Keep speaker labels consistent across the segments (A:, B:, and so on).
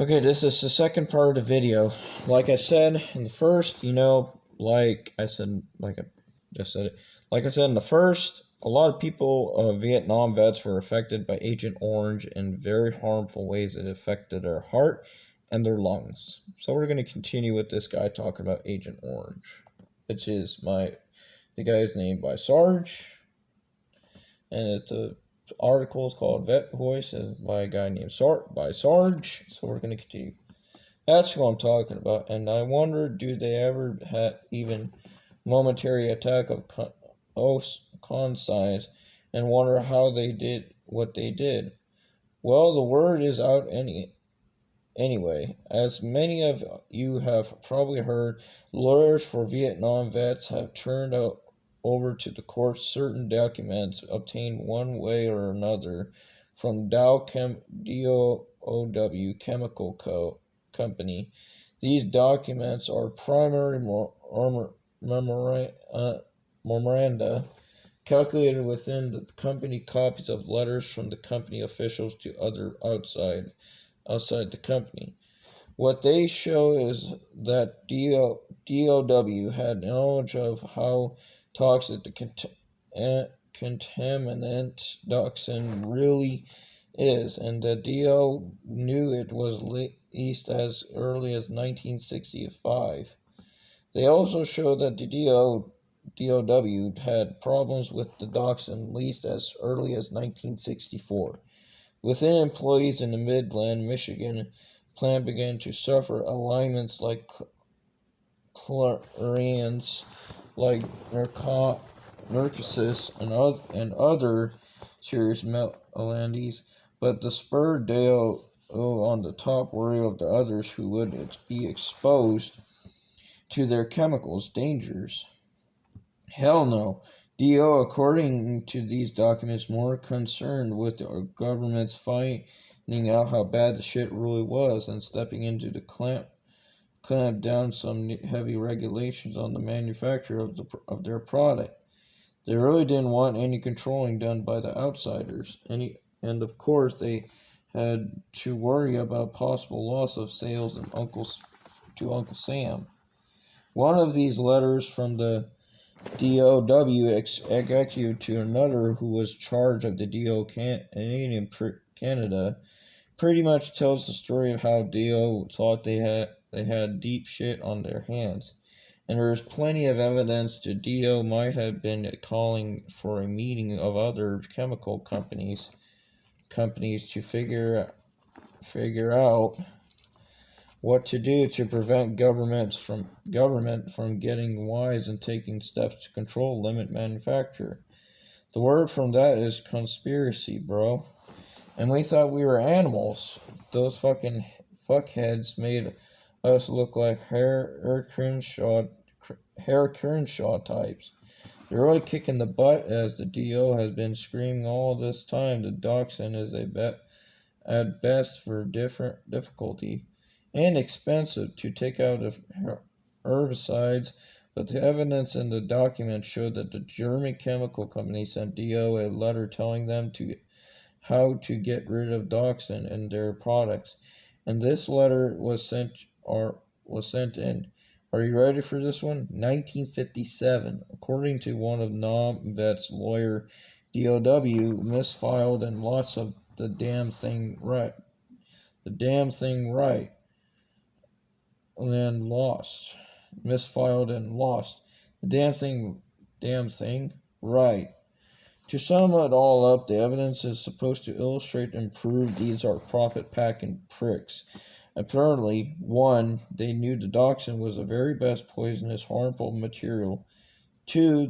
A: Okay, this is the second part of the video. Like I said in the first, like I just said it. Like I said in the first, a lot of people, Vietnam vets, were affected by Agent Orange in very harmful ways. It affected their heart and their lungs. So we're going to continue with this guy talking about Agent Orange, which is the guy's name by Sarge, and it's a article is called Vet Voice by a guy named Sarge. So we're going to continue. That's what I'm talking about. And I wonder, do they ever have even momentary attack of conscience, and wonder how they did what they did? Well, the word is out anyway. As many of you have probably heard, lawyers for Vietnam vets have turned over to the courts certain documents obtained one way or another from DOW Chemical Company. These documents are primary memoranda calculated within the company copies of letters from the company officials to other outside the company. What they show is that DOW had knowledge of how toxic the contaminant dioxin really is, and that DO knew it was least as early as 1965. They also show that the DOW had problems with the dioxin at least as early as 1964. Within employees in the Midland, Michigan plant began to suffer alignments like chlorines, like narcosis, and other serious maladies, but the spurred Dale on the top worry of the others who would be exposed to their chemicals dangers. Hell no. DO, according to these documents, more concerned with the government's finding out how bad the shit really was and stepping into the clamp down some heavy regulations on the manufacture of their product. They really didn't want any controlling done by the outsiders. And of course, they had to worry about possible loss of sales to Uncle Sam. One of these letters from the DOW executive to another who was charged of the DO Canadian Canada pretty much tells the story of how DO thought they had deep shit on their hands. And there is plenty of evidence that DO might have been calling for a meeting of other chemical companies to figure out what to do to prevent government from getting wise and taking steps to control limit manufacture. The word from that is conspiracy, bro. And we thought we were animals. Those fucking fuckheads made us look like Hare Crenshaw types. They're really kicking the butt, as the DO has been screaming all this time. The dioxin is at best for difficulty and expensive to take out of herbicides, but the evidence in the document showed that the German chemical company sent DO a letter telling them how to get rid of dioxin in their products, and this letter was sent in. Are you ready for this one? 1957. According to one of Nam Vet's lawyer, DOW misfiled and lots of the damn thing right. And lost. Misfiled and lost. The damn thing right. To sum it all up, the evidence is supposed to illustrate and prove these are profit-packing pricks. Apparently, 1, they knew the dioxin was the very best poisonous, harmful material. 2,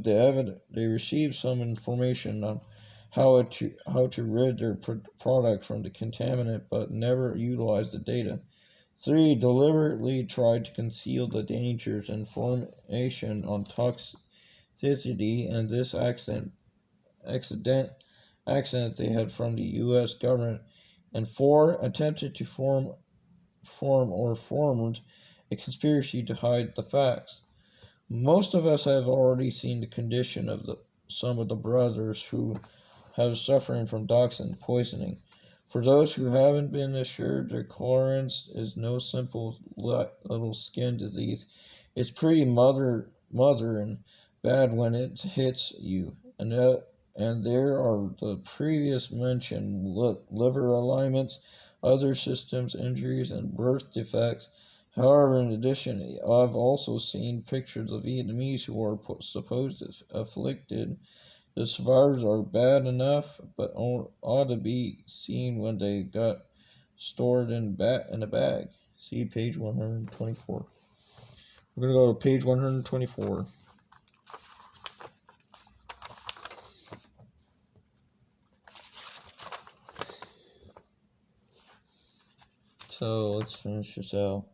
A: they received some information on how to rid their product from the contaminant, but never utilized the data. 3, deliberately tried to conceal the dangers and information on toxicity, and this accident they had from the U.S. government. And 4, attempted to formed a conspiracy to hide the facts. Most of us have already seen the condition of some of the brothers who have suffering from dioxin poisoning. For those who haven't been assured, their chlorins is no simple little skin disease. It's pretty mother and bad when it hits you. And there are the previous mentioned liver alignments, other systems injuries, and birth defects. However, in addition, I've also seen pictures of Vietnamese who are supposed afflicted. The survivors are bad enough, but ought to be seen when they got stored in a bag. See page 124. We're going to go to page 124. So let's finish this out.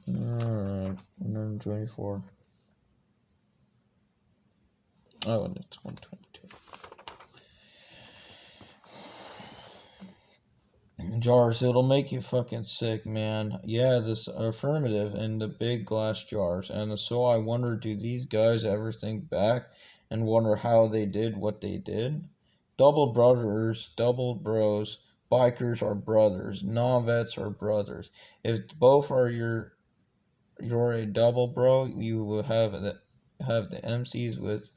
A: Alright, 124. Oh, and it's 122. Jars, it'll make you fucking sick, man. Yeah, this affirmative in the big glass jars. And so I wonder, do these guys ever think back and wonder how they did what they did? Double brothers, double bros, bikers are brothers, non-vets are brothers. If both are you're a double bro, you will have the MCs with.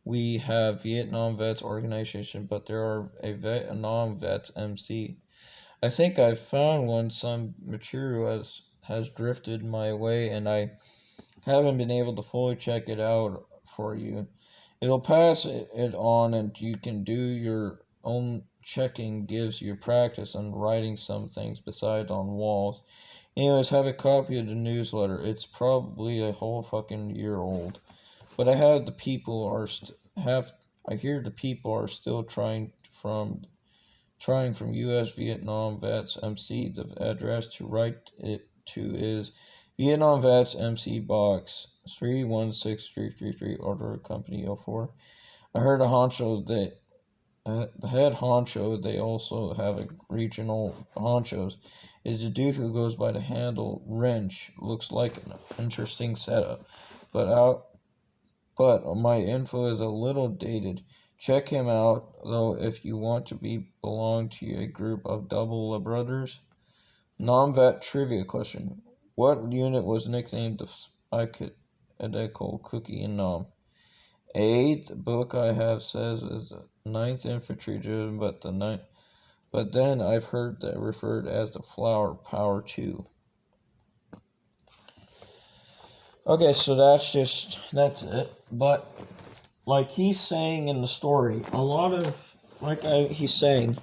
A: We have Vietnam Vets Organization, but there are a Vietnam Vets MC. I think I've found one. Some material has drifted my way, and I haven't been able to fully check it out for you. It'll pass it on, and you can do your own checking. Gives you practice on writing some things besides on walls. Anyways, have a copy of the newsletter. It's probably a whole fucking year old, but I hear the people are still trying from U.S. Vietnam Vets MC. The address to write it to is Vietnam Vets MC Box 316333, Order Company 04. I heard the head honcho, they also have a regional honchos, is the dude who goes by the handle Wrench. Looks like an interesting setup, but my info is a little dated. Check him out, though, if you want to belong to a group of double brothers. Non-vet trivia question. What unit was nicknamed the Spike-Edeco Cookie in Nam? The book I have says is the 9th Infantry Division, but then I've heard that referred as the Flower Power 2. Okay, so that's it. But like he's saying in the story, he's saying,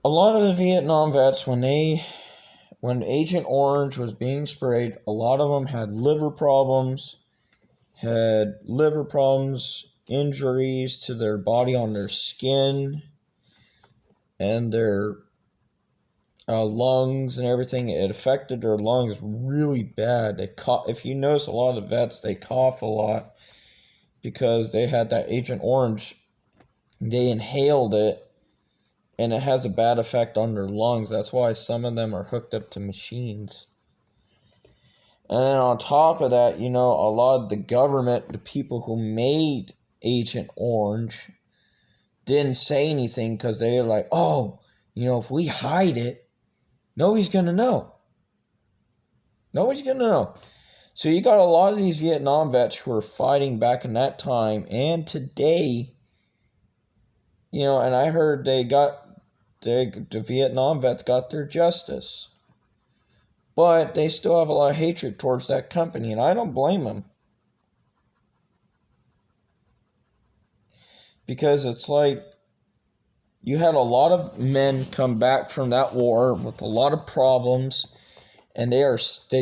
A: a lot of the Vietnam vets, when Agent Orange was being sprayed, a lot of them had liver problems, injuries to their body on their skin, and their lungs and everything. It affected their lungs really bad. They cough. If you notice, a lot of vets, they cough a lot because they had that Agent Orange. They inhaled it, and it has a bad effect on their lungs. That's why some of them are hooked up to machines. And then on top of that, a lot of the government, the people who made Agent Orange, didn't say anything because they were like, oh, if we hide it, nobody's going to know. Nobody's going to know. So you got a lot of these Vietnam vets who are fighting back in that time and today, and I heard the Vietnam vets got their justice. But they still have a lot of hatred towards that company, and I don't blame them. Because it's like, you had a lot of men come back from that war with a lot of problems, and they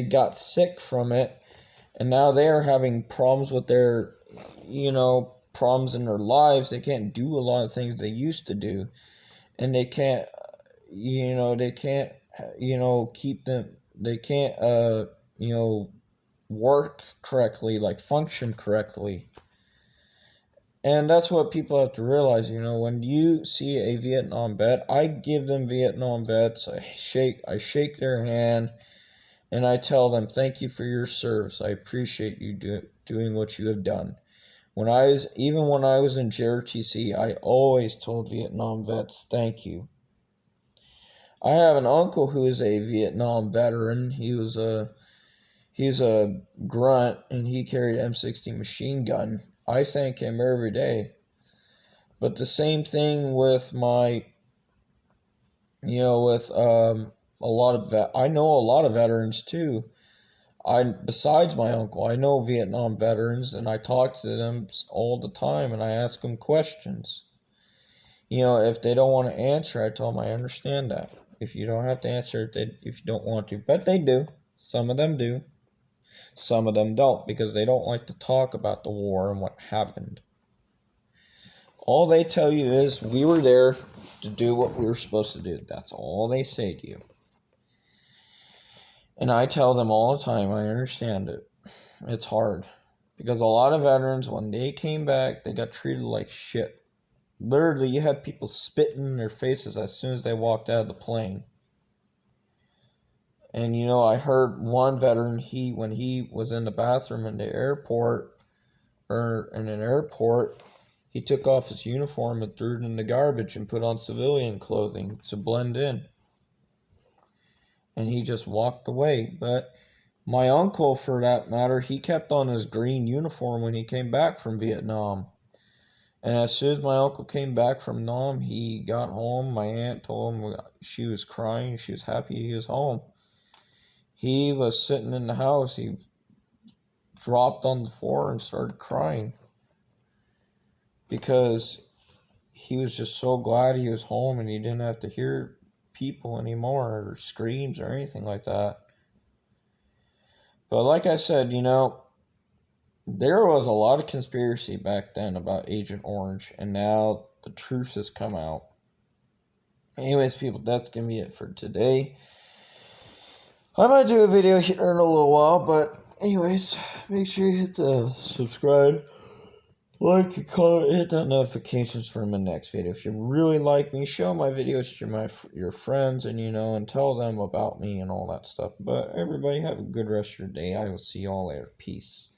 A: got sick from it, and now they are having problems with their, problems in their lives. They can't do a lot of things they used to do, and they can't, keep them. They can't, work correctly, like function correctly. And that's what people have to realize, when you see a Vietnam vet, I give them Vietnam vets, I shake their hand, and I tell them, thank you for your service. I appreciate you doing what you have done. Even when I was in JRTC, I always told Vietnam vets, thank you. I have an uncle who is a Vietnam veteran. He's a grunt, and he carried M60 machine gun. I thank him every day. But the same thing with my, with I know a lot of veterans too. Besides my uncle, I know Vietnam veterans, and I talk to them all the time, and I ask them questions. If they don't want to answer, I tell them I understand that. If you don't have to answer it, if you don't want to. But they do. Some of them do. Some of them don't, because they don't like to talk about the war and what happened. All they tell you is, we were there to do what we were supposed to do. That's all they say to you. And I tell them all the time, I understand it. It's hard. Because a lot of veterans, when they came back, they got treated like shit. Literally, you had people spitting in their faces as soon as they walked out of the plane. And I heard one veteran, when he was in the bathroom in the airport, or in an airport, he took off his uniform and threw it in the garbage and put on civilian clothing to blend in. And he just walked away. But my uncle, for that matter, he kept on his green uniform when he came back from Vietnam. And as soon as my uncle came back from Nam, he got home. My aunt told him she was crying. She was happy he was home. He was sitting in the house. He dropped on the floor and started crying. Because he was just so glad he was home and he didn't have to hear people anymore, or screams or anything like that. But like I said, there was a lot of conspiracy back then about Agent Orange, and now the truth has come out. Anyways, people, that's going to be it for today. I might do a video here in a little while, but anyways, make sure you hit the subscribe, like, comment, hit that notifications for my next video. If you really like me, show my videos to your friends, and and tell them about me and all that stuff. But everybody, have a good rest of your day. I will see y'all later. Peace.